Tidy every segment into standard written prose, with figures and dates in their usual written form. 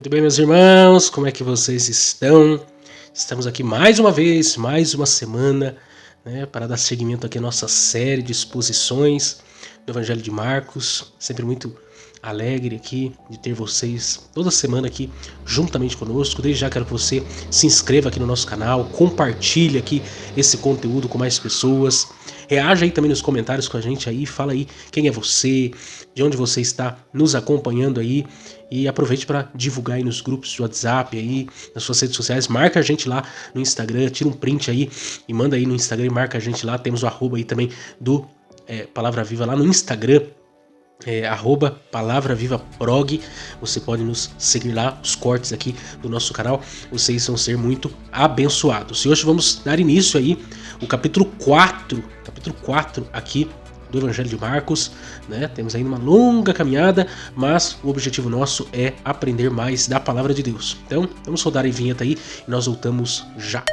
Muito bem, meus irmãos, como é que vocês estão? Estamos aqui mais uma vez, mais uma semana, para dar seguimento aqui à nossa série de exposições do Evangelho de Marcos. Sempre muito alegre aqui de ter vocês toda semana aqui juntamente conosco. Desde já quero que você se inscreva aqui no nosso canal, compartilhe aqui esse conteúdo com mais pessoas. Reaja aí também nos comentários com a gente aí, fala aí quem é você, de onde você está nos acompanhando aí. E aproveite para divulgar aí nos grupos de WhatsApp aí, nas suas redes sociais. Marca a gente lá no Instagram, tira um print aí e manda aí no Instagram e marca a gente lá. Temos o arroba aí também do Palavra Viva lá no Instagram. Arroba Palavra Viva Prog. Você pode nos seguir lá, os cortes aqui do nosso canal. Vocês vão ser muito abençoados. E hoje vamos dar início aí o capítulo 4 aqui do Evangelho de Marcos, Temos ainda uma longa caminhada, mas o objetivo nosso é aprender mais da Palavra de Deus. Então, vamos rodar a vinheta aí e nós voltamos já.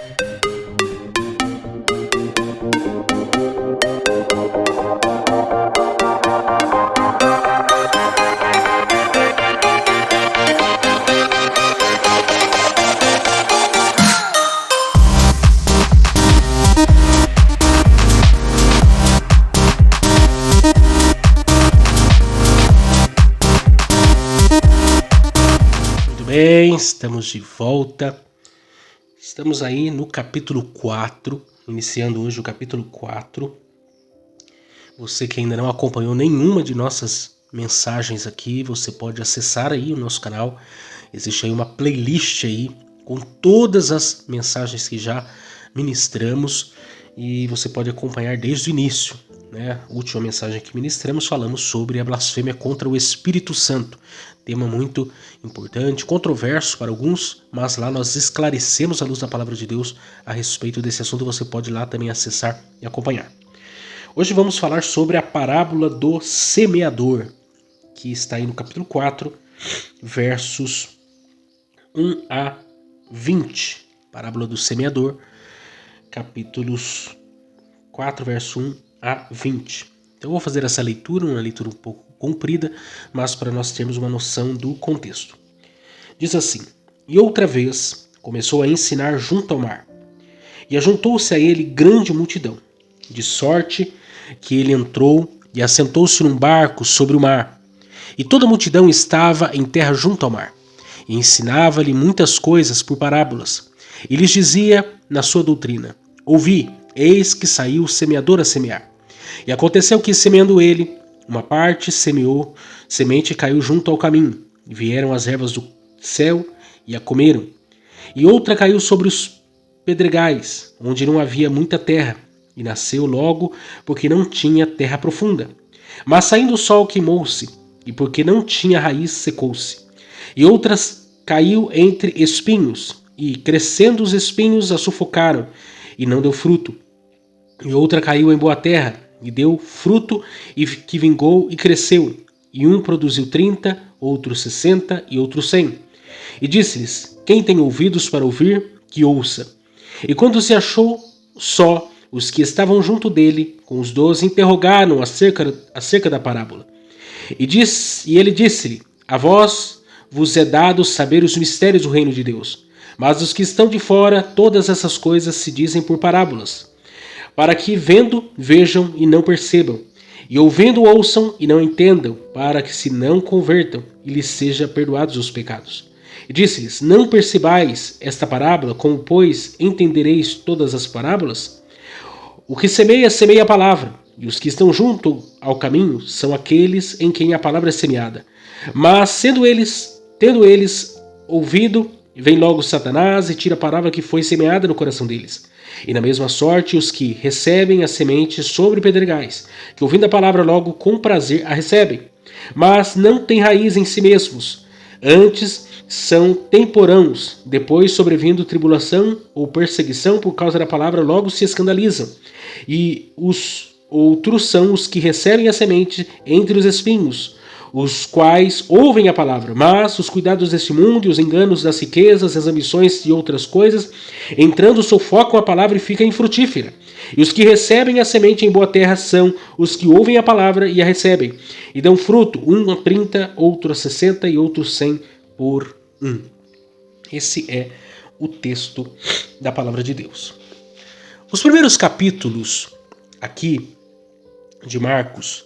Bem, estamos de volta. Estamos aí no capítulo 4, iniciando hoje o capítulo 4. Você que ainda não acompanhou nenhuma de nossas mensagens aqui, você pode acessar aí o nosso canal. Existe aí uma playlist aí com todas as mensagens que já ministramos e você pode acompanhar desde o início. A última mensagem que ministramos, falamos sobre a blasfêmia contra o Espírito Santo. Tema muito importante, controverso para alguns, mas lá nós esclarecemos à luz da palavra de Deus a respeito desse assunto. Você pode lá também acessar e acompanhar. Hoje vamos falar sobre a parábola do semeador, que está aí no capítulo 4, versos 1 a 20. Parábola do semeador, capítulos 4, verso 1 a 20. Então eu vou fazer essa leitura, uma leitura um pouco comprida, mas para nós termos uma noção do contexto. Diz assim: E outra vez começou a ensinar junto ao mar, e ajuntou-se a ele grande multidão, de sorte que ele entrou e assentou-se num barco sobre o mar, e toda a multidão estava em terra junto ao mar, e ensinava-lhe muitas coisas por parábolas, e lhes dizia na sua doutrina: Ouvi, eis que saiu o semeador a semear. E aconteceu que, semeando ele, uma parte semeou, semente caiu junto ao caminho, e vieram as ervas do céu e a comeram. E outra caiu sobre os pedregais, onde não havia muita terra, e nasceu logo, porque não tinha terra profunda. Mas saindo o sol queimou-se, e porque não tinha raiz secou-se. E outras caiu entre espinhos, e crescendo os espinhos a sufocaram, e não deu fruto. E outra caiu em boa terra, e deu fruto, e que vingou e cresceu. E um produziu 30, outro 60 e outro 100. E disse-lhes: Quem tem ouvidos para ouvir, que ouça. E quando se achou só, os que estavam junto dele, com os 12, interrogaram acerca da parábola. E ele disse-lhe: A vós vos é dado saber os mistérios do reino de Deus. Mas os que estão de fora, todas essas coisas se dizem por parábolas, para que vendo, vejam e não percebam, e ouvindo, ouçam e não entendam, para que se não convertam e lhes sejam perdoados os pecados. E disse-lhes: Não percebais esta parábola, como, pois, entendereis todas as parábolas? O que semeia, semeia a palavra, e os que estão junto ao caminho são aqueles em quem a palavra é semeada. Mas, tendo eles ouvido, vem logo Satanás e tira a palavra que foi semeada no coração deles. E na mesma sorte os que recebem a semente sobre pedregais, que ouvindo a palavra logo com prazer a recebem, mas não têm raiz em si mesmos, antes são temporãos, depois sobrevindo tribulação ou perseguição por causa da palavra logo se escandalizam. E os outros são os que recebem a semente entre os espinhos, os quais ouvem a palavra, mas os cuidados deste mundo e os enganos das riquezas, as ambições e outras coisas, entrando, sufocam a palavra e fica infrutífera. E os que recebem a semente em boa terra são os que ouvem a palavra e a recebem, e dão fruto, um a 30, outro a 60 e outro 100 por 1. Esse é o texto da palavra de Deus. Os primeiros capítulos aqui de Marcos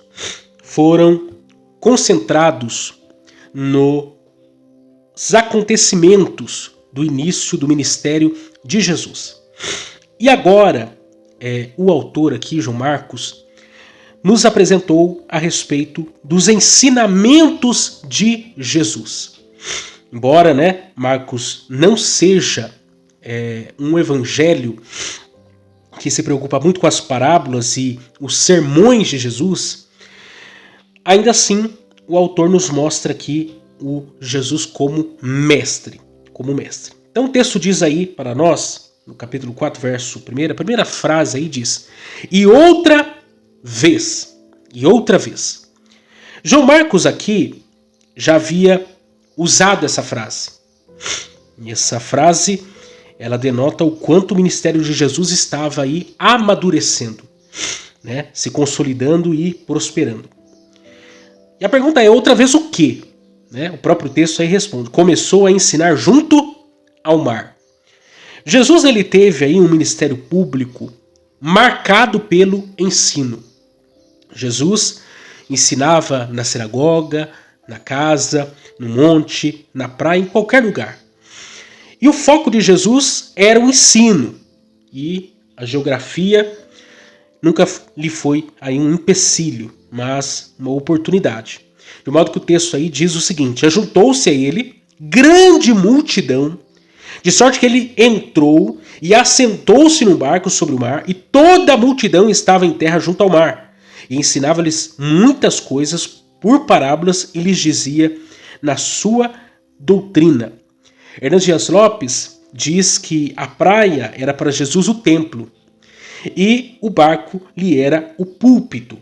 foram concentrados nos acontecimentos do início do ministério de Jesus. E agora, o autor aqui, João Marcos, nos apresentou a respeito dos ensinamentos de Jesus. Embora, Marcos não seja um evangelho que se preocupa muito com as parábolas e os sermões de Jesus, ainda assim o autor nos mostra aqui o Jesus como mestre. Então o texto diz aí para nós, no capítulo 4, verso 1, a primeira frase aí diz: E outra vez. João Marcos aqui já havia usado essa frase. E essa frase, ela denota o quanto o ministério de Jesus estava aí amadurecendo, se consolidando e prosperando. E a pergunta é, outra vez o quê? O próprio texto aí responde: começou a ensinar junto ao mar. Jesus, ele teve aí um ministério público marcado pelo ensino. Jesus ensinava na sinagoga, na casa, no monte, na praia, em qualquer lugar. E o foco de Jesus era o ensino. E a geografia nunca lhe foi aí um empecilho, mas uma oportunidade. De modo que o texto aí diz o seguinte: ajuntou-se a ele grande multidão, de sorte que ele entrou e assentou-se no barco sobre o mar, e toda a multidão estava em terra junto ao mar. E ensinava-lhes muitas coisas por parábolas e lhes dizia na sua doutrina. Hernandes Dias Lopes diz que a praia era para Jesus o templo e o barco lhe era o púlpito.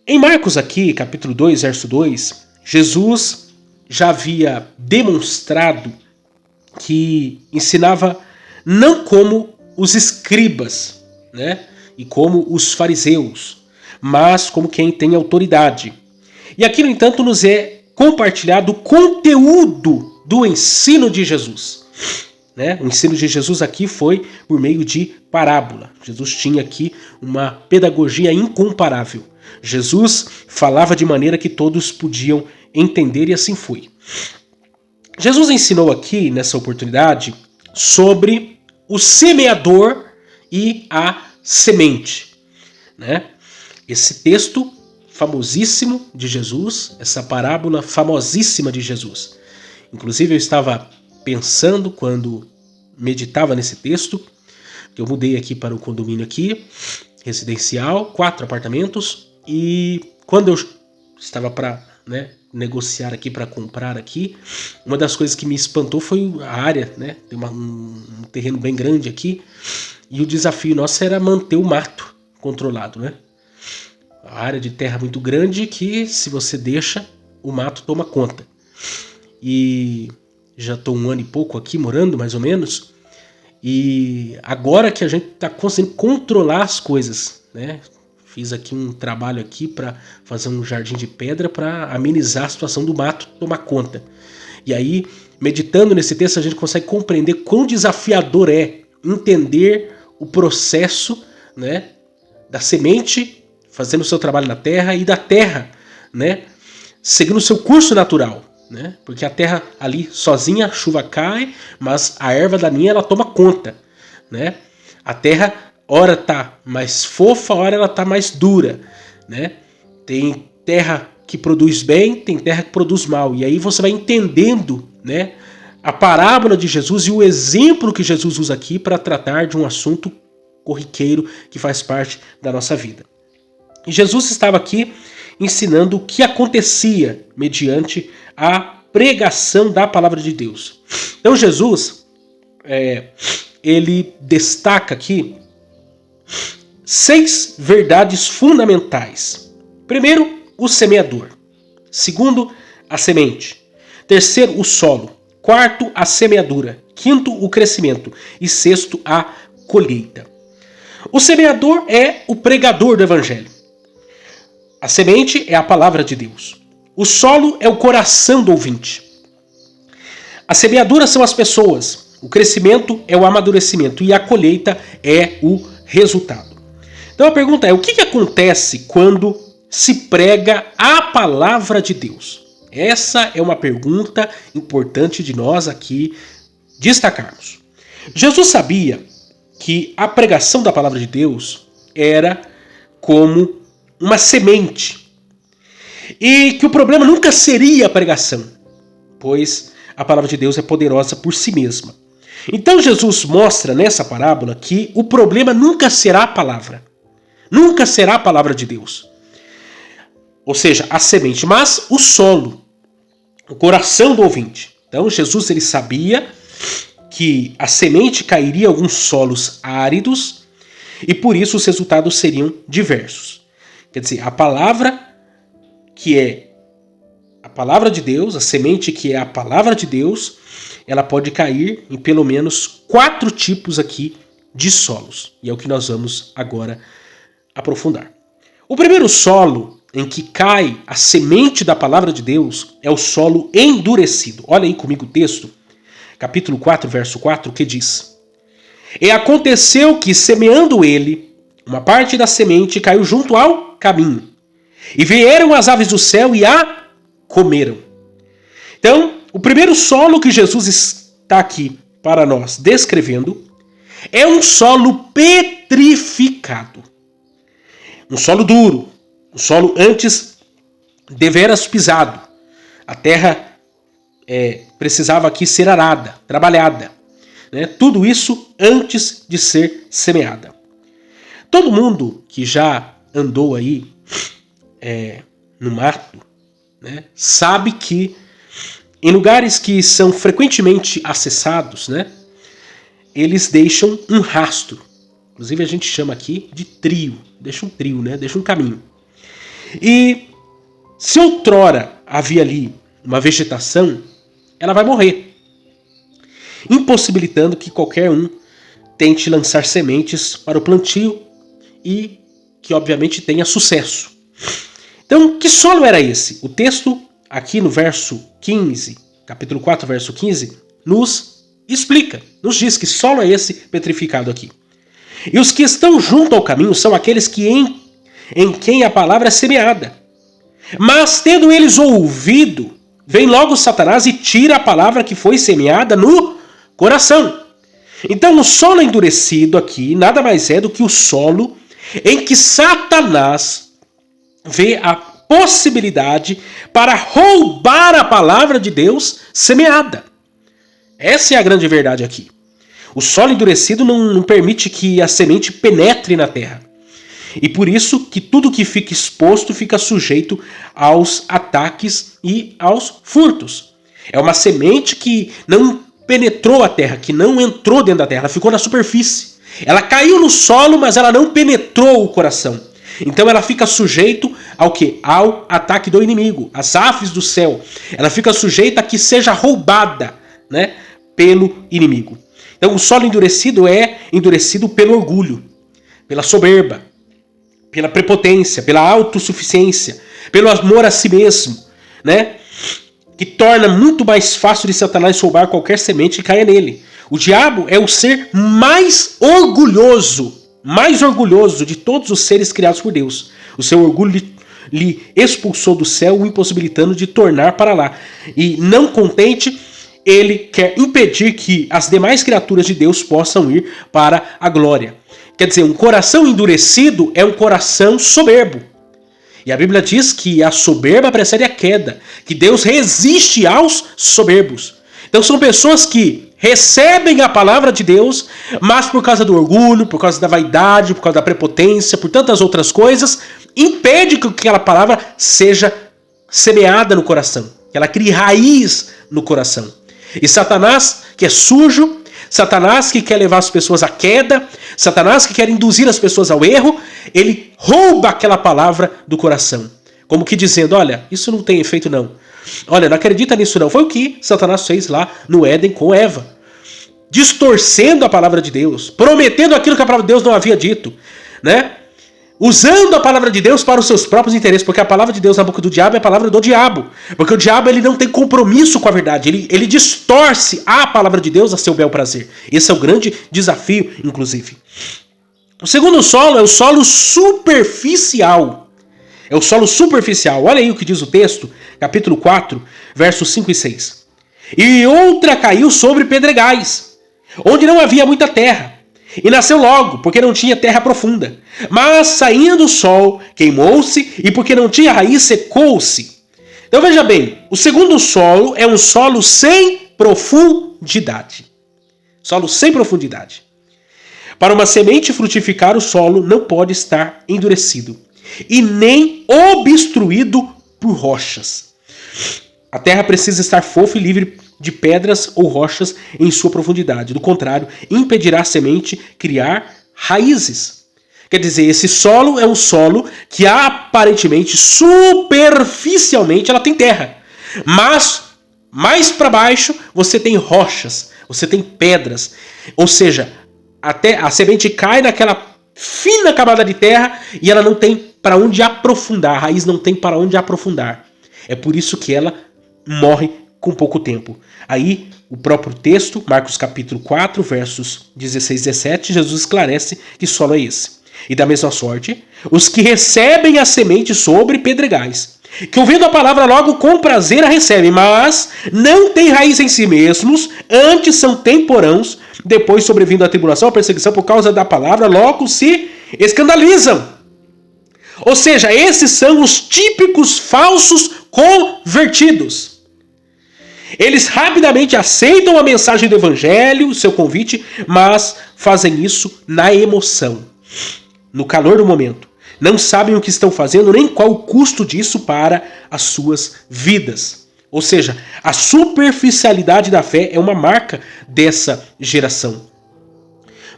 Em Marcos aqui, capítulo 2, verso 2, Jesus já havia demonstrado que ensinava não como os escribas, e como os fariseus, mas como quem tem autoridade. E aqui, no entanto, nos é compartilhado o conteúdo do ensino de Jesus. O ensino de Jesus aqui foi por meio de parábola. Jesus tinha aqui uma pedagogia incomparável. Jesus falava de maneira que todos podiam entender e assim foi. Jesus ensinou aqui, nessa oportunidade, sobre o semeador e a semente. Esse texto famosíssimo de Jesus, essa parábola famosíssima de Jesus. Inclusive eu estava pensando quando meditava nesse texto, que eu mudei aqui para o condomínio aqui, residencial, 4 apartamentos, e quando eu estava para negociar aqui, para comprar aqui, uma das coisas que me espantou foi a área, tem um terreno bem grande aqui, e o desafio nosso era manter o mato controlado, A área de terra muito grande que, se você deixa, o mato toma conta. E já estou 1 ano e pouco aqui morando, mais ou menos, e agora que a gente está conseguindo controlar as coisas, Fiz aqui um trabalho aqui para fazer um jardim de pedra para amenizar a situação do mato tomar conta. E aí, meditando nesse texto, a gente consegue compreender quão desafiador é entender o processo, da semente fazendo o seu trabalho na terra e da terra, seguindo o seu curso natural, porque a terra ali sozinha, a chuva cai, mas a erva daninha ela toma conta, A terra ora tá mais fofa, ora ela tá mais dura, Tem terra que produz bem, tem terra que produz mal. E aí você vai entendendo, a parábola de Jesus e o exemplo que Jesus usa aqui para tratar de um assunto corriqueiro que faz parte da nossa vida. E Jesus estava aqui ensinando o que acontecia mediante a pregação da palavra de Deus. Então Jesus, ele destaca aqui 6 verdades fundamentais. Primeiro, o semeador. Segundo, a semente. Terceiro, o solo. Quarto, a semeadura. Quinto, o crescimento. E sexto, a colheita. O semeador é o pregador do evangelho. A semente é a palavra de Deus. O solo é o coração do ouvinte. A semeadura são as pessoas, o crescimento é o amadurecimento e a colheita é o resultado. Então a pergunta é, o que acontece quando se prega a palavra de Deus? Essa é uma pergunta importante de nós aqui destacarmos. Jesus sabia que a pregação da palavra de Deus era como uma semente e que o problema nunca seria a pregação, pois a palavra de Deus é poderosa por si mesma. Então Jesus mostra nessa parábola que o problema nunca será a palavra. Nunca será a palavra de Deus. Ou seja, a semente, mas o solo, o coração do ouvinte. Então Jesus ele sabia que a semente cairia em alguns solos áridos e por isso os resultados seriam diversos. Quer dizer, a palavra que é a palavra de Deus, a semente que é a palavra de Deus, ela pode cair em pelo menos 4 tipos aqui de solos. E é o que nós vamos agora aprofundar. O primeiro solo em que cai a semente da palavra de Deus é o solo endurecido. Olha aí comigo o texto, capítulo 4, verso 4, que diz: E aconteceu que, semeando ele, uma parte da semente caiu junto ao caminho, e vieram as aves do céu e a comeram. Então, o primeiro solo que Jesus está aqui para nós descrevendo é um solo petrificado. Um solo duro, um solo antes deveras pisado. A terra precisava aqui ser arada, trabalhada. Né? Tudo isso antes de ser semeada. Todo mundo que já andou aí no mato, né, sabe que em lugares que são frequentemente acessados, né, eles deixam um rastro. Inclusive a gente chama aqui de trio. Deixa um trio, né? Deixa um caminho. E se outrora havia ali uma vegetação, ela vai morrer, impossibilitando que qualquer um tente lançar sementes para o plantio e que obviamente tenha sucesso. Então, que solo era esse? O texto aqui no verso 15, capítulo 4, verso 15, nos explica, nos diz que solo é esse petrificado aqui. E os que estão junto ao caminho são aqueles que em quem a palavra é semeada. Mas tendo eles ouvido, vem logo Satanás e tira a palavra que foi semeada no coração. Então o solo endurecido aqui nada mais é do que o solo em que Satanás vê a possibilidade para roubar a palavra de Deus semeada. Essa é a grande verdade aqui. O solo endurecido não permite que a semente penetre na terra. E por isso que tudo que fica exposto fica sujeito aos ataques e aos furtos. É uma semente que não penetrou a terra, que não entrou dentro da terra, ela ficou na superfície. Ela caiu no solo, mas ela não penetrou o coração. Então ela fica sujeito ao quê? Ao ataque do inimigo, às aves do céu. Ela fica sujeita a que seja roubada, né, pelo inimigo. Então o solo endurecido é endurecido pelo orgulho, pela soberba, pela prepotência, pela autossuficiência, pelo amor a si mesmo, né? Que torna muito mais fácil de Satanás roubar qualquer semente que caia nele. O diabo é o ser mais orgulhoso de todos os seres criados por Deus. O seu orgulho lhe expulsou do céu, o impossibilitando de tornar para lá. E não contente, ele quer impedir que as demais criaturas de Deus possam ir para a glória. Quer dizer, um coração endurecido é um coração soberbo. E a Bíblia diz que a soberba precede a queda, que Deus resiste aos soberbos. Então são pessoas que recebem a palavra de Deus, mas por causa do orgulho, por causa da vaidade, por causa da prepotência, por tantas outras coisas, impede que aquela palavra seja semeada no coração, que ela crie raiz no coração. E Satanás, que é sujo, Satanás que quer levar as pessoas à queda, Satanás que quer induzir as pessoas ao erro, ele rouba aquela palavra do coração. Como que dizendo, olha, isso não tem efeito não. Olha, não acredita nisso não. Foi o que Satanás fez lá no Éden com Eva. Distorcendo a palavra de Deus, prometendo aquilo que a palavra de Deus não havia dito, né? usando a palavra de Deus para os seus próprios interesses, porque a palavra de Deus na boca do diabo é a palavra do diabo, porque o diabo ele não tem compromisso com a verdade, ele distorce a palavra de Deus a seu bel prazer. Esse é o grande desafio, inclusive. O segundo solo é o solo superficial. É o solo superficial. Olha aí o que diz o texto, capítulo 4, versos 5 e 6. E outra caiu sobre pedregais, onde não havia muita terra, e nasceu logo, porque não tinha terra profunda. Mas saindo o sol, queimou-se, e porque não tinha raiz, secou-se. Então veja bem, o segundo solo é um solo sem profundidade. Solo sem profundidade. Para uma semente frutificar, o solo não pode estar endurecido e nem obstruído por rochas. A terra precisa estar fofa e livre de pedras ou rochas em sua profundidade. Do contrário, impedirá a semente criar raízes. Quer dizer, esse solo é um solo que aparentemente, superficialmente, ela tem terra. Mas mais para baixo você tem rochas, você tem pedras. Ou seja, até a semente cai naquela fina camada de terra e ela não tem para onde aprofundar. A raiz não tem para onde aprofundar. É por isso que ela morre com pouco tempo. Aí, o próprio texto, Marcos capítulo 4, versos 16 e 17, Jesus esclarece que solo é esse. E da mesma sorte, os que recebem a semente sobre pedregais, que ouvindo a palavra logo com prazer a recebem, mas não têm raiz em si mesmos, antes são temporãos, depois sobrevindo a tribulação, a perseguição por causa da palavra, logo se escandalizam. Ou seja, esses são os típicos falsos convertidos. Eles rapidamente aceitam a mensagem do evangelho, o seu convite, mas fazem isso na emoção, no calor do momento. Não sabem o que estão fazendo, nem qual o custo disso para as suas vidas. Ou seja, a superficialidade da fé é uma marca dessa geração.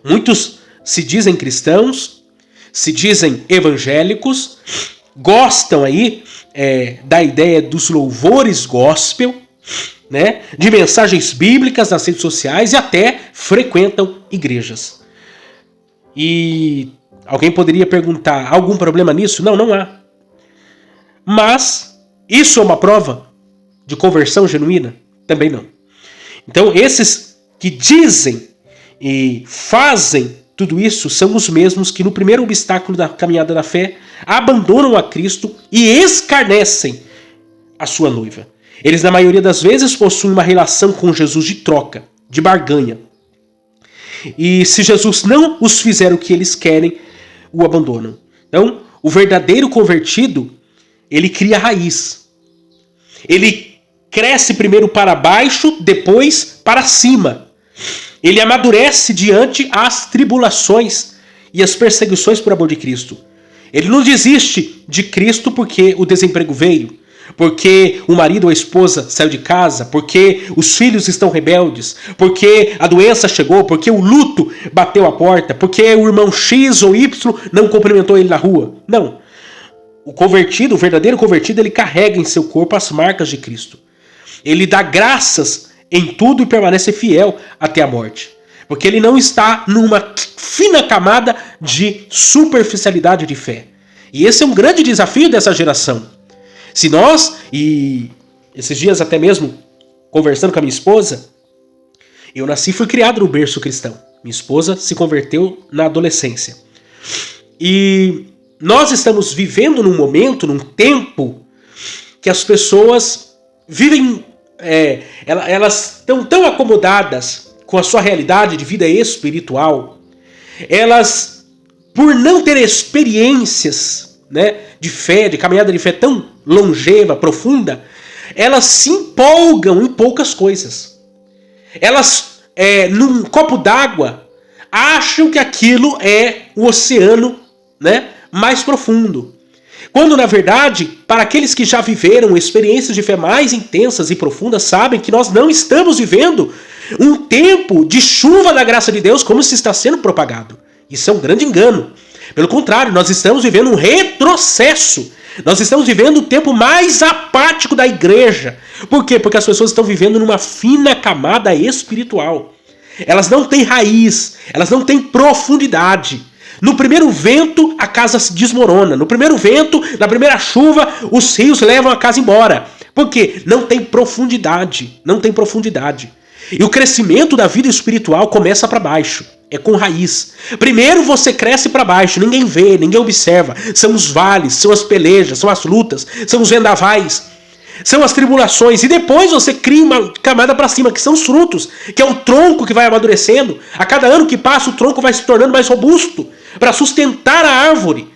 Muitos se dizem cristãos, se dizem evangélicos, gostam aí da ideia dos louvores gospel, né, de mensagens bíblicas nas redes sociais e até frequentam igrejas. E alguém poderia perguntar, há algum problema nisso? Não, não há. Mas isso é uma prova de conversão genuína? Também não. Então esses que dizem e fazem tudo isso são os mesmos que no primeiro obstáculo da caminhada da fé abandonam a Cristo e escarnecem a sua noiva. Eles na maioria das vezes possuem uma relação com Jesus de troca, de barganha. E se Jesus não os fizer o que eles querem, o abandonam. Então, o verdadeiro convertido, ele cria raiz. Ele cresce primeiro para baixo, depois para cima. Ele amadurece diante as tribulações e as perseguições por amor de Cristo. Ele não desiste de Cristo porque o desemprego veio, porque o marido ou a esposa saiu de casa, porque os filhos estão rebeldes, porque a doença chegou, porque o luto bateu a porta, porque o irmão X ou Y não cumprimentou ele na rua. Não. O convertido, o verdadeiro convertido, ele carrega em seu corpo as marcas de Cristo. Ele dá graças em tudo e permanece fiel até a morte. Porque ele não está numa fina camada de superficialidade de fé. E esse é um grande desafio dessa geração. Se nós, e esses dias até mesmo, conversando com a minha esposa, eu nasci e fui criado no berço cristão. Minha esposa se converteu na adolescência. E nós estamos vivendo num momento, num tempo, que as pessoas vivem, elas estão tão acomodadas com a sua realidade de vida espiritual, elas, por não ter experiências, né, de fé, de caminhada de fé tão longeva, profunda, elas se empolgam em poucas coisas. Elas, num copo d'água, acham que aquilo é o oceano, né, mais profundo. Quando, na verdade, para aqueles que já viveram experiências de fé mais intensas e profundas, sabem que nós não estamos vivendo um tempo de chuva da graça de Deus como se está sendo propagado. Isso é um grande engano. Pelo contrário, nós estamos vivendo um retrocesso. Nós estamos vivendo o tempo mais apático da igreja. Por quê? Porque as pessoas estão vivendo numa fina camada espiritual. Elas não têm raiz, elas não têm profundidade. No primeiro vento, a casa se desmorona. No primeiro vento, na primeira chuva, os rios levam a casa embora. Por quê? Não tem profundidade. Não tem profundidade. E o crescimento da vida espiritual começa para baixo. É com raiz. Primeiro você cresce para baixo, ninguém vê, ninguém observa. São os vales, são as pelejas, são as lutas, são os vendavais, são as tribulações. E depois você cria uma camada para cima, que são os frutos, que é um tronco que vai amadurecendo. A cada ano que passa, o tronco vai se tornando mais robusto para sustentar a árvore.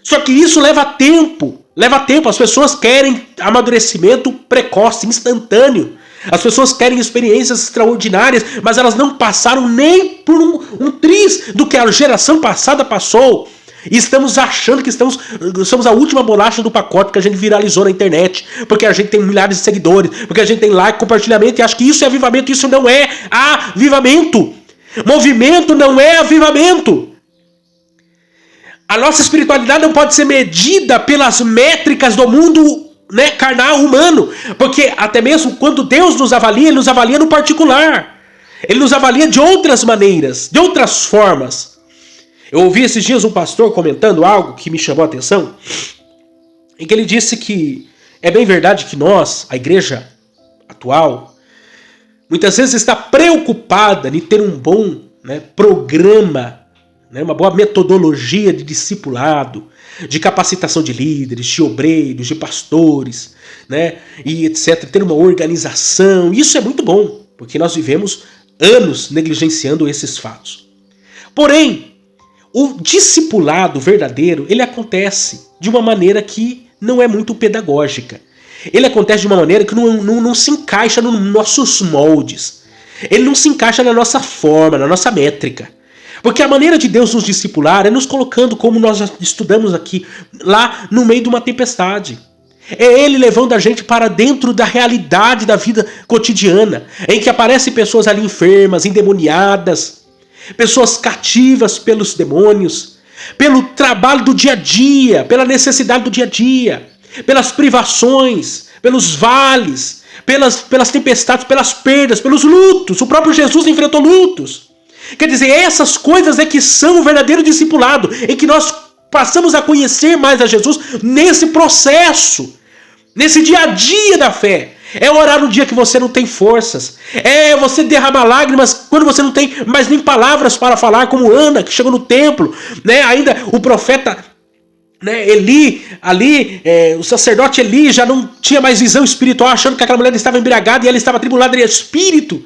Só que isso leva tempo. Leva tempo. As pessoas querem amadurecimento precoce, instantâneo. As pessoas querem experiências extraordinárias, mas elas não passaram nem por um triz do que a geração passada passou. E estamos achando que somos a última bolacha do pacote que a gente viralizou na internet, porque a gente tem milhares de seguidores, porque a gente tem like, compartilhamento, e acha que isso é avivamento. Isso não é avivamento. Movimento não é avivamento. A nossa espiritualidade não pode ser medida pelas métricas do mundo, né, carnal, humano, porque até mesmo quando Deus nos avalia, Ele nos avalia no particular. Ele nos avalia de outras maneiras, de outras formas. Eu ouvi esses dias um pastor comentando algo que me chamou a atenção, em que ele disse que é bem verdade que nós, a igreja atual, muitas vezes está preocupada em ter um bom, né, programa, né, uma boa metodologia de discipulado, de capacitação de líderes, de obreiros, de pastores, né, e etc. Ter uma organização. Isso é muito bom, porque nós vivemos anos negligenciando esses fatos. Porém, o discipulado verdadeiro, ele acontece de uma maneira que não é muito pedagógica. Ele acontece de uma maneira que não se encaixa nos nossos moldes. Ele não se encaixa na nossa forma, na nossa métrica. Porque a maneira de Deus nos discipular é nos colocando, como nós já estudamos aqui, lá no meio de uma tempestade. É Ele levando a gente para dentro da realidade da vida cotidiana, em que aparecem pessoas ali enfermas, endemoniadas, pessoas cativas pelos demônios, pelo trabalho do dia a dia, pela necessidade do dia a dia, pelas privações, pelos vales, pelas tempestades, pelas perdas, pelos lutos. O próprio Jesus enfrentou lutos. Quer dizer, essas coisas é que são o verdadeiro discipulado, em que nós passamos a conhecer mais a Jesus nesse processo, nesse dia a dia da fé. É orar no dia que você não tem forças. É você derramar lágrimas quando você não tem mais nem palavras para falar, como Ana, que chegou no templo, né? Ainda o profeta, né, Eli, ali, o sacerdote Eli já não tinha mais visão espiritual, achando que aquela mulher estava embriagada e ela estava atribulada de espírito,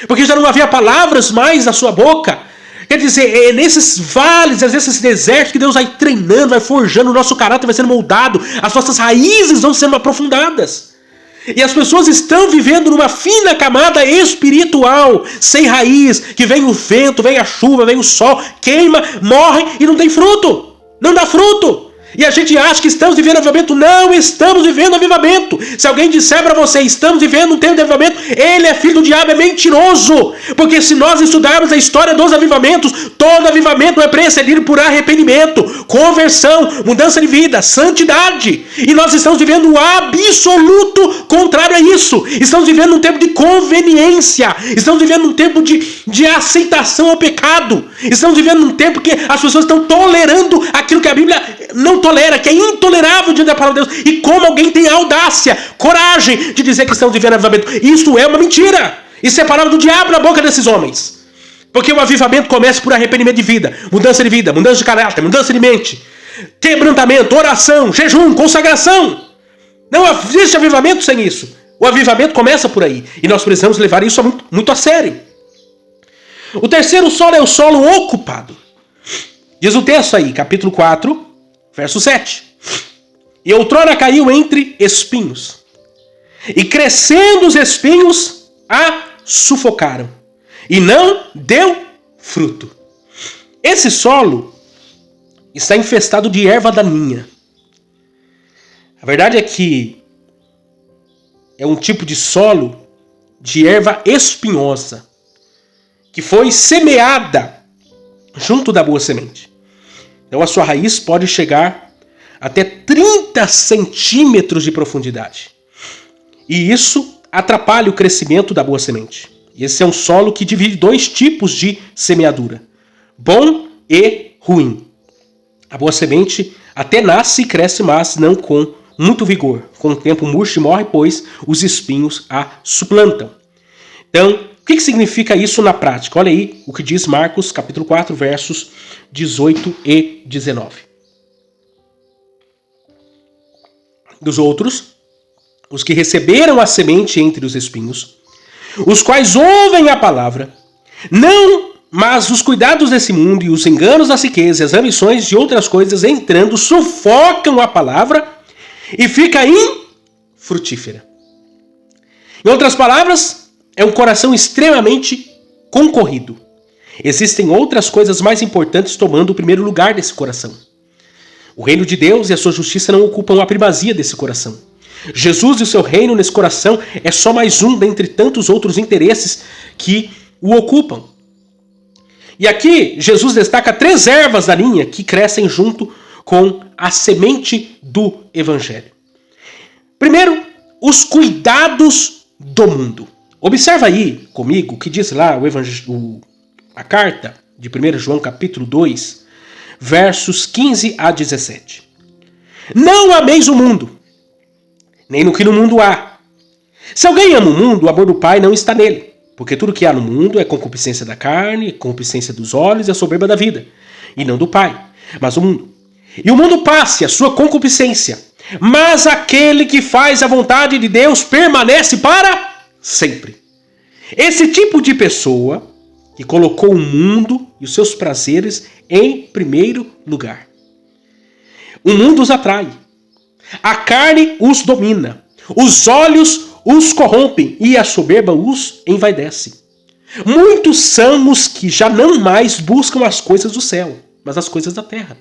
porque já não havia palavras mais na sua boca. Quer dizer, é nesses vales, nesses desertos que Deus vai treinando, vai forjando o nosso caráter, vai sendo moldado, as nossas raízes vão sendo aprofundadas. E as pessoas estão vivendo numa fina camada espiritual, sem raiz, que vem o vento, vem a chuva, vem o sol, queima, morre e não tem fruto. Não dá fruto. E a gente acha que estamos vivendo avivamento. Não estamos vivendo avivamento. Se alguém disser para você, estamos vivendo um tempo de avivamento, ele é filho do diabo, é mentiroso. Porque se nós estudarmos a história dos avivamentos, todo avivamento é precedido por arrependimento, conversão, mudança de vida, santidade. E nós estamos vivendo o absoluto contrário a isso. Estamos vivendo um tempo de conveniência. Estamos vivendo um tempo de aceitação ao pecado. Estamos vivendo um tempo que as pessoas estão tolerando aquilo que a Bíblia não tolera, que é intolerável diante da palavra de Deus. E como alguém tem audácia, coragem de dizer que estamos vivendo avivamento? Isso é uma mentira. Isso é a palavra do diabo na boca desses homens. Porque o avivamento começa por arrependimento de vida, mudança de caráter, mudança de mente, quebrantamento, oração, jejum, consagração. Não existe avivamento sem isso. O avivamento começa por aí. E nós precisamos levar isso muito, muito a sério. O terceiro solo é o solo ocupado. Diz o texto aí, capítulo 4, verso 7. E outrora caiu entre espinhos, e crescendo os espinhos, a sufocaram, e não deu fruto. Esse solo está infestado de erva daninha. A verdade é que é um tipo de solo de erva espinhosa, que foi semeada junto da boa semente. Então a sua raiz pode chegar até 30 centímetros de profundidade. E isso atrapalha o crescimento da boa semente. Esse é um solo que divide dois tipos de semeadura: bom e ruim. A boa semente até nasce e cresce, mas não com muito vigor. Com o tempo murcha e morre, pois os espinhos a suplantam. Então, o que significa isso na prática? Olha aí o que diz Marcos, capítulo 4, versos 18 e 19. Dos outros, os que receberam a semente entre os espinhos, os quais ouvem a palavra, mas os cuidados desse mundo e os enganos das riquezas e as ambições de outras coisas entrando sufocam a palavra e fica infrutífera. Em outras palavras, é um coração extremamente concorrido. Existem outras coisas mais importantes tomando o primeiro lugar desse coração. O reino de Deus e a sua justiça não ocupam a primazia desse coração. Jesus e o seu reino nesse coração é só mais um dentre tantos outros interesses que o ocupam. E aqui Jesus destaca 3 ervas daninhas que crescem junto com a semente do evangelho. Primeiro, os cuidados do mundo. Observa aí comigo o que diz lá a carta de 1 João capítulo 2, versos 15 a 17. Não ameis o mundo, nem no que no mundo há. Se alguém ama o mundo, o amor do Pai não está nele. Porque tudo que há no mundo é concupiscência da carne, concupiscência dos olhos e a soberba da vida. E não do Pai, mas o mundo. E o mundo passe, a sua concupiscência. Mas aquele que faz a vontade de Deus permanece para sempre. Esse tipo de pessoa que colocou o mundo e os seus prazeres em primeiro lugar. O mundo os atrai. A carne os domina. Os olhos os corrompem e a soberba os envaidece. Muitos são os que já não mais buscam as coisas do céu, mas as coisas da terra.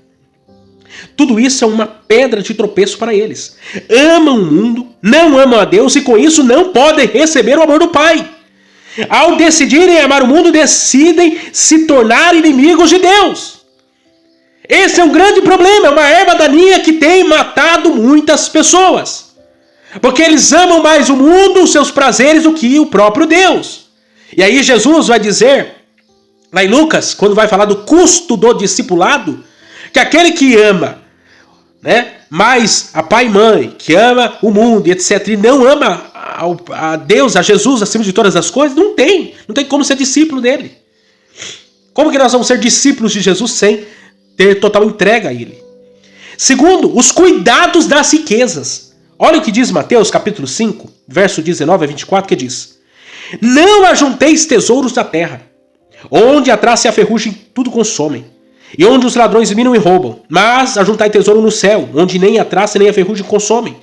Tudo isso é uma pedra de tropeço para eles. Amam o mundo, não amam a Deus e com isso não podem receber o amor do Pai. Ao decidirem amar o mundo, decidem se tornar inimigos de Deus. Esse é um grande problema, é uma erva daninha que tem matado muitas pessoas. Porque eles amam mais o mundo, os seus prazeres, do que o próprio Deus. E aí Jesus vai dizer, lá em Lucas, quando vai falar do custo do discipulado, que aquele que ama, mais a pai e mãe, que ama o mundo e etc., e não ama a Deus, a Jesus, acima de todas as coisas, não tem como ser discípulo dele. Como que nós vamos ser discípulos de Jesus sem ter total entrega a ele? Segundo, os cuidados das riquezas. Olha o que diz Mateus capítulo 5, verso 19 a 24, que diz: Não ajunteis tesouros da terra, onde a traça e a ferrugem tudo consomem, e onde os ladrões minam e roubam, mas ajuntai tesouro no céu, onde nem a traça nem a ferrugem consomem,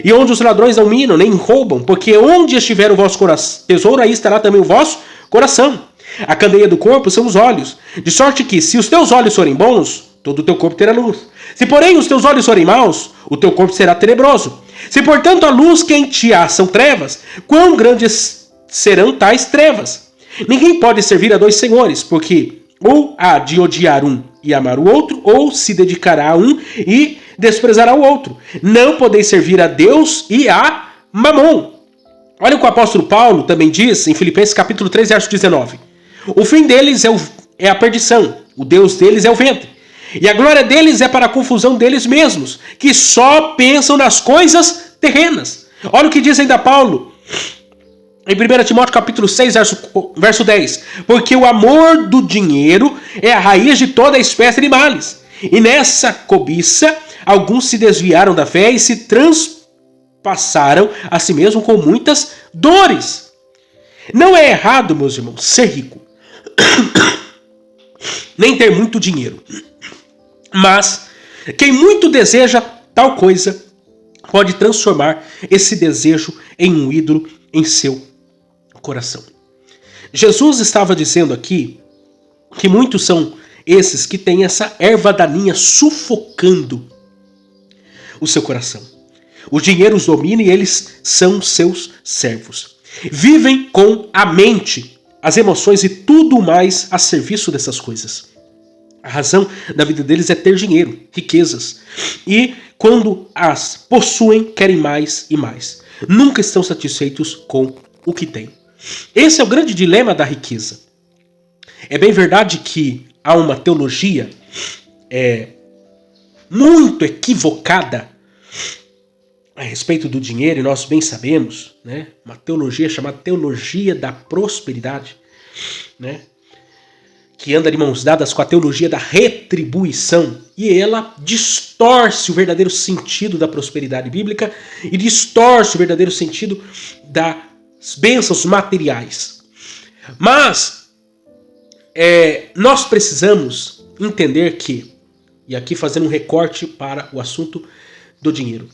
e onde os ladrões não minam nem roubam, porque onde estiver o vosso tesouro, aí estará também o vosso coração. A candeia do corpo são os olhos, de sorte que, se os teus olhos forem bons, todo o teu corpo terá luz. Se, porém, os teus olhos forem maus, o teu corpo será tenebroso. Se, portanto, a luz que em ti há são trevas, quão grandes serão tais trevas? Ninguém pode servir a 2 senhores, porque ou há de odiar um e amar o outro, ou se dedicará a um e desprezará o outro. Não podeis servir a Deus e a Mamon. Olha o que o apóstolo Paulo também diz em Filipenses capítulo 3, verso 19. O fim deles é a perdição, o Deus deles é o ventre. E a glória deles é para a confusão deles mesmos, que só pensam nas coisas terrenas. Olha o que diz ainda Paulo, em 1 Timóteo capítulo 6, verso 10. Porque o amor do dinheiro é a raiz de toda espécie de males. E nessa cobiça, alguns se desviaram da fé e se transpassaram a si mesmos com muitas dores. Não é errado, meus irmãos, ser rico, nem ter muito dinheiro. Mas quem muito deseja tal coisa pode transformar esse desejo em um ídolo em seu coração. Jesus estava dizendo aqui que muitos são esses que têm essa erva daninha sufocando o seu coração. O dinheiro os domina e eles são seus servos. Vivem com a mente, as emoções e tudo mais a serviço dessas coisas. A razão da vida deles é ter dinheiro, riquezas. E quando as possuem, querem mais e mais. Nunca estão satisfeitos com o que têm. Esse é o grande dilema da riqueza. É bem verdade que há uma teologia muito equivocada a respeito do dinheiro, e nós bem sabemos, né? Uma teologia chamada teologia da prosperidade, né? Que anda de mãos dadas com a teologia da retribuição, e ela distorce o verdadeiro sentido da prosperidade bíblica e distorce o verdadeiro sentido das bênçãos materiais. Mas nós precisamos entender que, e aqui fazendo um recorte para o assunto do dinheiro,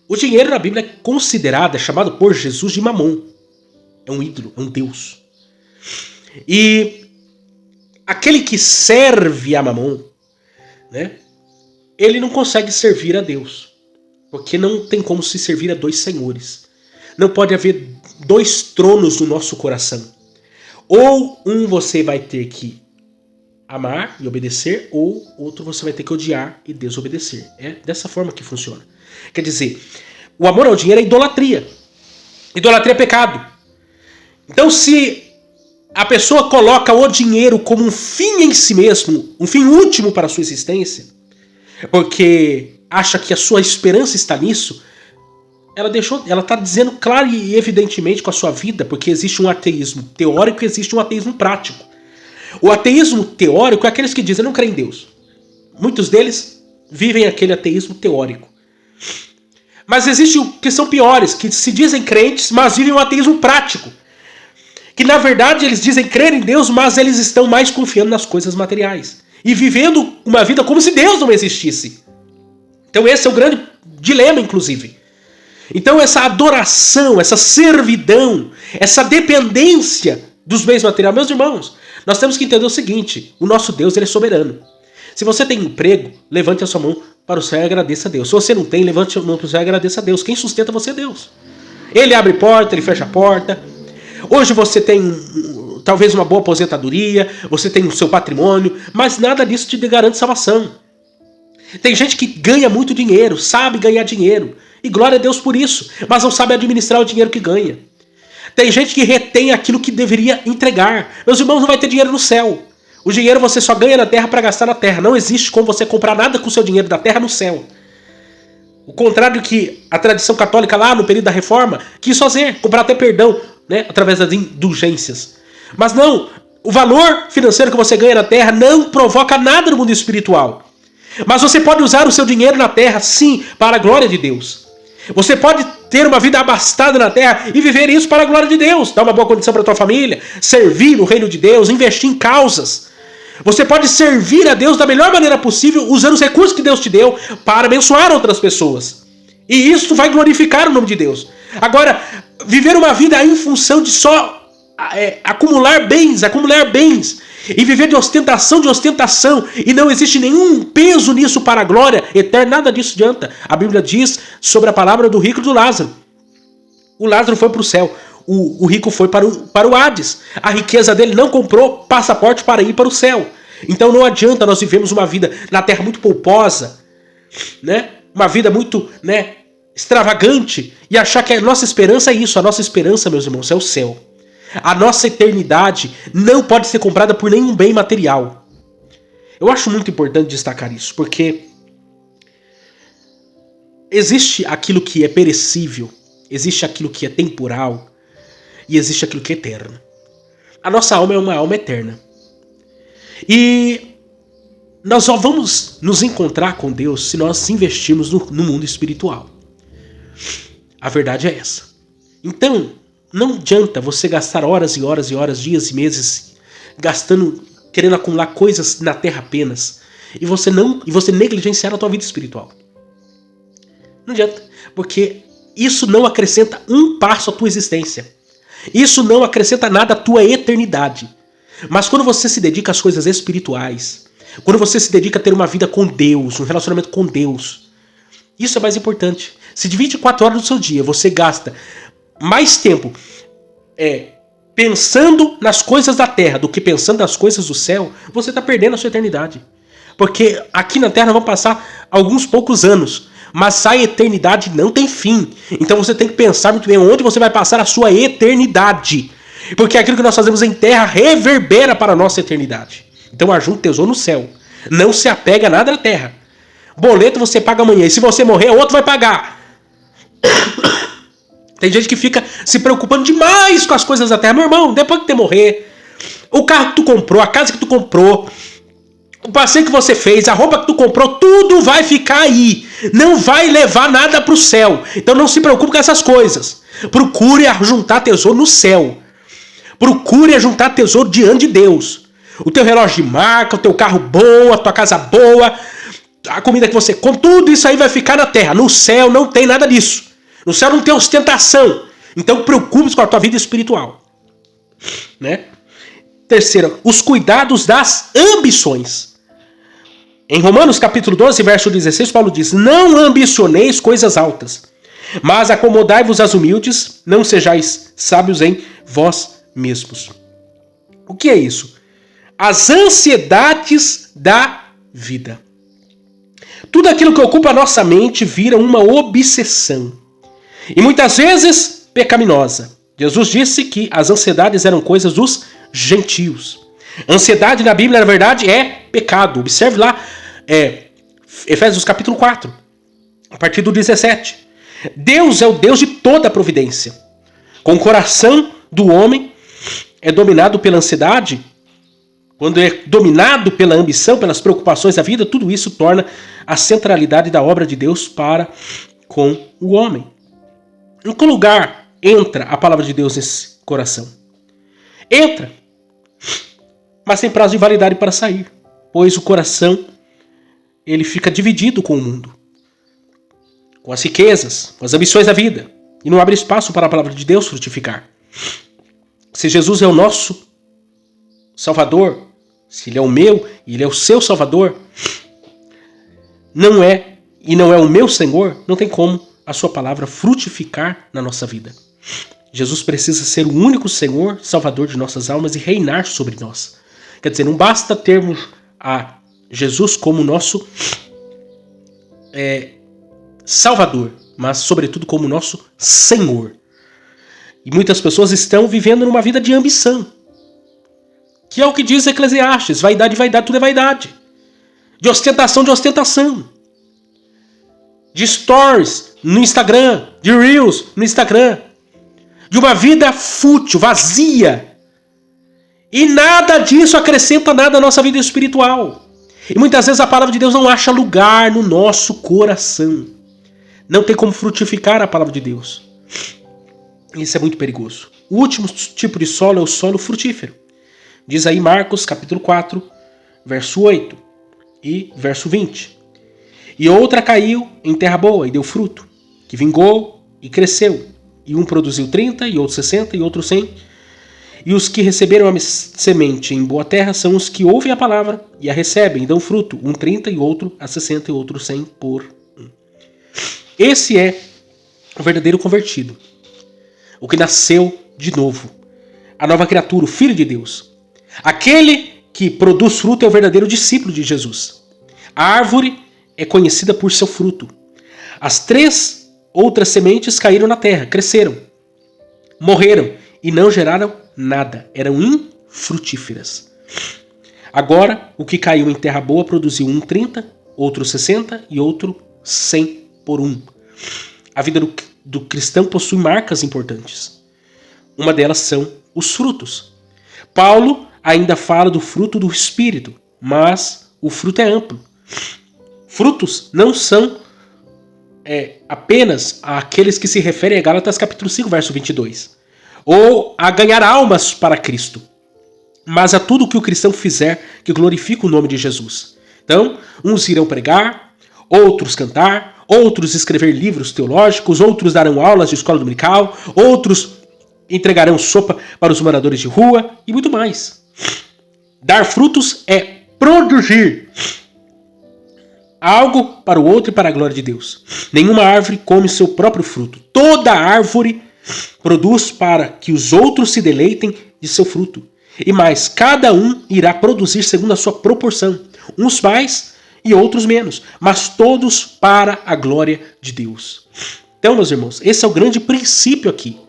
o dinheiro na Bíblia é considerado, é chamado por Jesus de mamon, é um ídolo, é um deus. E aquele que serve a mamon, né, ele não consegue servir a Deus, porque não tem como se servir a dois senhores. Não pode haver dois tronos no nosso coração. Ou um você vai ter que amar e obedecer, ou outro você vai ter que odiar e desobedecer. É dessa forma que funciona. Quer dizer, o amor ao dinheiro é idolatria. Idolatria é pecado. Então, se a pessoa coloca o dinheiro como um fim em si mesmo, um fim último para a sua existência, porque acha que a sua esperança está nisso, ela está dizendo claro e evidentemente com a sua vida, porque existe um ateísmo teórico e existe um ateísmo prático. O ateísmo teórico é aqueles que dizem não creem em Deus. Muitos deles vivem aquele ateísmo teórico. Mas existem que são piores, que se dizem crentes, mas vivem um ateísmo prático. Que na verdade eles dizem crer em Deus, mas eles estão mais confiando nas coisas materiais. E vivendo uma vida como se Deus não existisse. Então esse é o grande dilema, inclusive. Então essa adoração, essa servidão, essa dependência dos bens materiais, meus irmãos, nós temos que entender o seguinte: o nosso Deus, ele é soberano. Se você tem emprego, levante a sua mão para o céu e agradeça a Deus. Se você não tem, levante a mão para o céu e agradeça a Deus. Quem sustenta você é Deus. Ele abre porta, ele fecha a porta. Hoje você tem talvez uma boa aposentadoria, você tem o seu patrimônio, mas nada disso te garante salvação. Tem gente que ganha muito dinheiro, sabe ganhar dinheiro, e glória a Deus por isso, mas não sabe administrar o dinheiro que ganha. Tem gente que retém aquilo que deveria entregar. Meus irmãos, não vai ter dinheiro no céu. O dinheiro você só ganha na terra para gastar na terra. Não existe como você comprar nada com o seu dinheiro da terra no céu. O contrário que a tradição católica lá no período da Reforma quis fazer, comprar até perdão, né, através das indulgências. Mas não, o valor financeiro que você ganha na terra não provoca nada no mundo espiritual. Mas você pode usar o seu dinheiro na terra, sim, para a glória de Deus. Você pode ter uma vida abastada na terra e viver isso para a glória de Deus. Dar uma boa condição para a tua família, servir no reino de Deus, investir em causas. Você pode servir a Deus da melhor maneira possível, usando os recursos que Deus te deu para abençoar outras pessoas. E isso vai glorificar o nome de Deus. Agora, viver uma vida em função de só acumular bens, e viver de ostentação, e não existe nenhum peso nisso para a glória eterna, nada disso adianta. A Bíblia diz sobre a palavra do rico e do Lázaro. O Lázaro foi para o céu, o rico foi para o Hades. A riqueza dele não comprou passaporte para ir para o céu. Então não adianta nós vivemos uma vida na terra muito pouposa, né? Uma vida muito, né, extravagante, e achar que a nossa esperança é isso. A nossa esperança, meus irmãos, é o céu. A nossa eternidade não pode ser comprada por nenhum bem material. Eu acho muito importante destacar isso, porque existe aquilo que é perecível, existe aquilo que é temporal e existe aquilo que é eterno. A nossa alma é uma alma eterna. E nós só vamos nos encontrar com Deus se nós investirmos no mundo espiritual. A verdade é essa. Então, não adianta você gastar horas e horas e horas, dias e meses, querendo acumular coisas na terra apenas, e você negligenciar a tua vida espiritual. Não adianta, porque isso não acrescenta um passo à tua existência. Isso não acrescenta nada à tua eternidade. Mas quando você se dedica às coisas espirituais, quando você se dedica a ter uma vida com Deus, um relacionamento com Deus, isso é mais importante. Se de 24 horas do seu dia você gasta mais tempo pensando nas coisas da terra do que pensando nas coisas do céu, você está perdendo a sua eternidade. Porque aqui na terra vão passar alguns poucos anos, mas a eternidade não tem fim. Então você tem que pensar muito bem onde você vai passar a sua eternidade. Porque aquilo que nós fazemos em terra reverbera para a nossa eternidade. Então ajunte tesouro no céu. Não se apega a nada na terra. Boleto você paga amanhã. E se você morrer, outro vai pagar. Tem gente que fica se preocupando demais com as coisas da terra. Meu irmão, depois que você morrer, o carro que tu comprou, a casa que tu comprou, o passeio que você fez, a roupa que tu comprou, tudo vai ficar aí. Não vai levar nada pro céu. Então não se preocupe com essas coisas. Procure juntar tesouro no céu. Procure juntar tesouro diante de Deus. O teu relógio de marca, o teu carro bom, a tua casa boa, a comida que você come, tudo isso aí vai ficar na terra. No céu não tem nada disso. No céu não tem ostentação. Então preocupe-se com a tua vida espiritual. Né? Terceiro, os cuidados das ambições. Em Romanos capítulo 12, verso 16, Paulo diz: não ambicioneis coisas altas, mas acomodai-vos às humildes, não sejais sábios em vós mesmos. O que é isso? As ansiedades da vida. Tudo aquilo que ocupa a nossa mente vira uma obsessão. E muitas vezes pecaminosa. Jesus disse que as ansiedades eram coisas dos gentios. Ansiedade na Bíblia, na verdade, é pecado. Observe lá, Efésios capítulo 4, a partir do 17. Deus é o Deus de toda a providência. Com o coração do homem é dominado pela ansiedade, quando é dominado pela ambição, pelas preocupações da vida, tudo isso torna a centralidade da obra de Deus para com o homem. Em que lugar entra a palavra de Deus nesse coração? Entra, mas tem prazo de validade para sair, pois o coração ele fica dividido com o mundo, com as riquezas, com as ambições da vida, e não abre espaço para a palavra de Deus frutificar. Se Jesus é o nosso Salvador, se Ele é o meu e Ele é o seu Salvador, não é o meu Senhor, não tem como a sua palavra frutificar na nossa vida. Jesus precisa ser o único Senhor, Salvador de nossas almas e reinar sobre nós. Quer dizer, não basta termos a Jesus como nosso Salvador, mas sobretudo como nosso Senhor. E muitas pessoas estão vivendo numa vida de ambição, que é o que diz Eclesiastes: vaidade, vaidade, tudo é vaidade. De ostentação, de stories no Instagram, de reels no Instagram, de uma vida fútil, vazia. E nada disso acrescenta nada à nossa vida espiritual. E muitas vezes a palavra de Deus não acha lugar no nosso coração. Não tem como frutificar a palavra de Deus. Isso é muito perigoso. O último tipo de solo é o solo frutífero. Diz aí Marcos capítulo 4, verso 8 e verso 20. E outra caiu em terra boa e deu fruto, que vingou e cresceu. E um produziu 30, e outro 60, e outro 100. E os que receberam a semente em boa terra são os que ouvem a palavra e a recebem e dão fruto, um 30 e outro a 60 e outro 100 por um. Esse é o verdadeiro convertido, o que nasceu de novo, a nova criatura, o Filho de Deus. Aquele que produz fruto é o verdadeiro discípulo de Jesus. A árvore é conhecida por seu fruto. As 3 outras sementes caíram na terra, cresceram, morreram e não geraram nada, eram infrutíferas. Agora, o que caiu em terra boa produziu um 30, outro 60 e outro 100 por um. A vida do cristão possui marcas importantes. Uma delas são os frutos. Paulo ainda fala do fruto do Espírito, mas o fruto é amplo. Frutos não são apenas aqueles que se referem a Gálatas capítulo 5, verso 22. Ou a ganhar almas para Cristo, mas a tudo que o cristão fizer que glorifique o nome de Jesus. Então, uns irão pregar, outros cantar, outros escrever livros teológicos, outros darão aulas de escola dominical, outros entregarão sopa para os moradores de rua e muito mais. Dar frutos é produzir algo para o outro e para a glória de Deus. Nenhuma árvore come seu próprio fruto. Toda árvore produz para que os outros se deleitem de seu fruto. E mais, cada um irá produzir segundo a sua proporção. Uns mais e outros menos, mas todos para a glória de Deus. Então, meus irmãos, esse é o grande princípio aqui.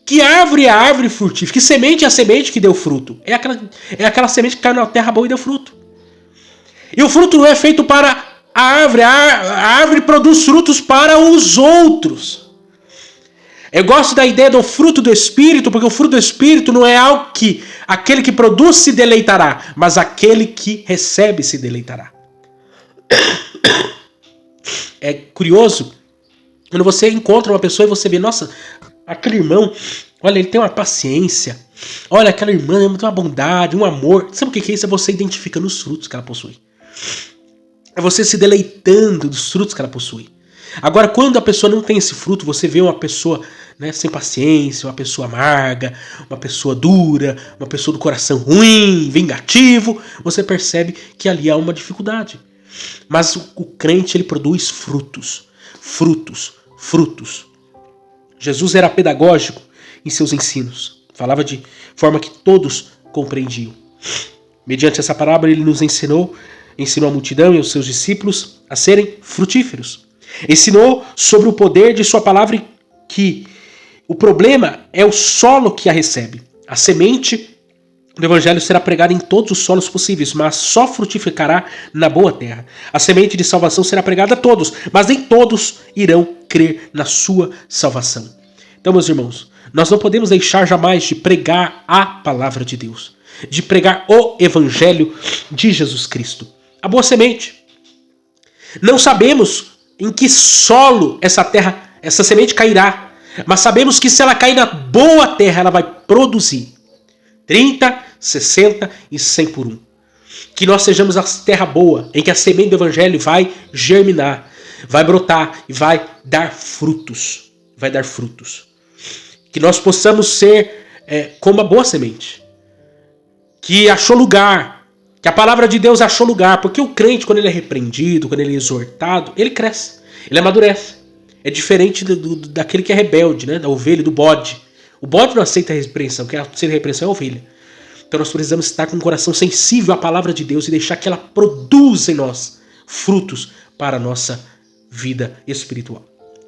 Que árvore é a árvore frutífera? Que semente é a semente que deu fruto? É aquela semente que caiu na terra boa e deu fruto. E o fruto não é feito para a árvore. A árvore produz frutos para os outros. Eu gosto da ideia do fruto do Espírito, porque o fruto do Espírito não é algo que aquele que produz se deleitará, mas aquele que recebe se deleitará. É curioso quando você encontra uma pessoa e você vê, nossa, aquele irmão, olha, ele tem uma paciência, olha, aquela irmã tem uma bondade, um amor. Sabe o que é isso? É você identificando os frutos que ela possui. É você se deleitando dos frutos que ela possui. Agora, quando a pessoa não tem esse fruto, você vê uma pessoa, né, sem paciência, uma pessoa amarga, uma pessoa dura, uma pessoa do coração ruim, vingativo, você percebe que ali há uma dificuldade. Mas o crente, ele produz frutos. Frutos. Frutos. Jesus era pedagógico em seus ensinos. Falava de forma que todos compreendiam. Mediante essa parábola, ele nos ensinou a multidão e os seus discípulos a serem frutíferos. Ensinou sobre o poder de sua palavra e que o problema é o solo que a recebe. A semente do evangelho será pregada em todos os solos possíveis, mas só frutificará na boa terra. A semente de salvação será pregada a todos, mas nem todos irão crer na sua salvação. Então, meus irmãos, nós não podemos deixar jamais de pregar a palavra de Deus, de pregar o evangelho de Jesus Cristo. A boa semente. Não sabemos em que solo essa semente cairá, mas sabemos que se ela cair na boa terra, ela vai produzir 30, 60 e 100 por 1. Que nós sejamos a terra boa, em que a semente do evangelho vai germinar, vai brotar e vai dar frutos. Vai dar frutos. Que nós possamos ser como a boa semente, que achou lugar, que a palavra de Deus achou lugar, porque o crente, quando ele é repreendido, quando ele é exortado, ele cresce, ele amadurece. É diferente daquele que é rebelde, né? Da ovelha, do bode. O bode não aceita a repreensão, quem aceita a repreensão é a ovelha. Então nós precisamos estar com um coração sensível à palavra de Deus e deixar que ela produza em nós frutos para a nossa vida espiritual.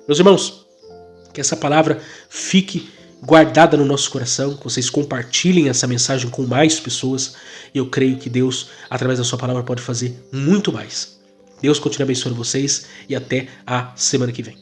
Meus irmãos, que essa palavra fique guardada no nosso coração, que vocês compartilhem essa mensagem com mais pessoas. E eu creio que Deus, através da sua palavra, pode fazer muito mais. Deus continue abençoando vocês e até a semana que vem.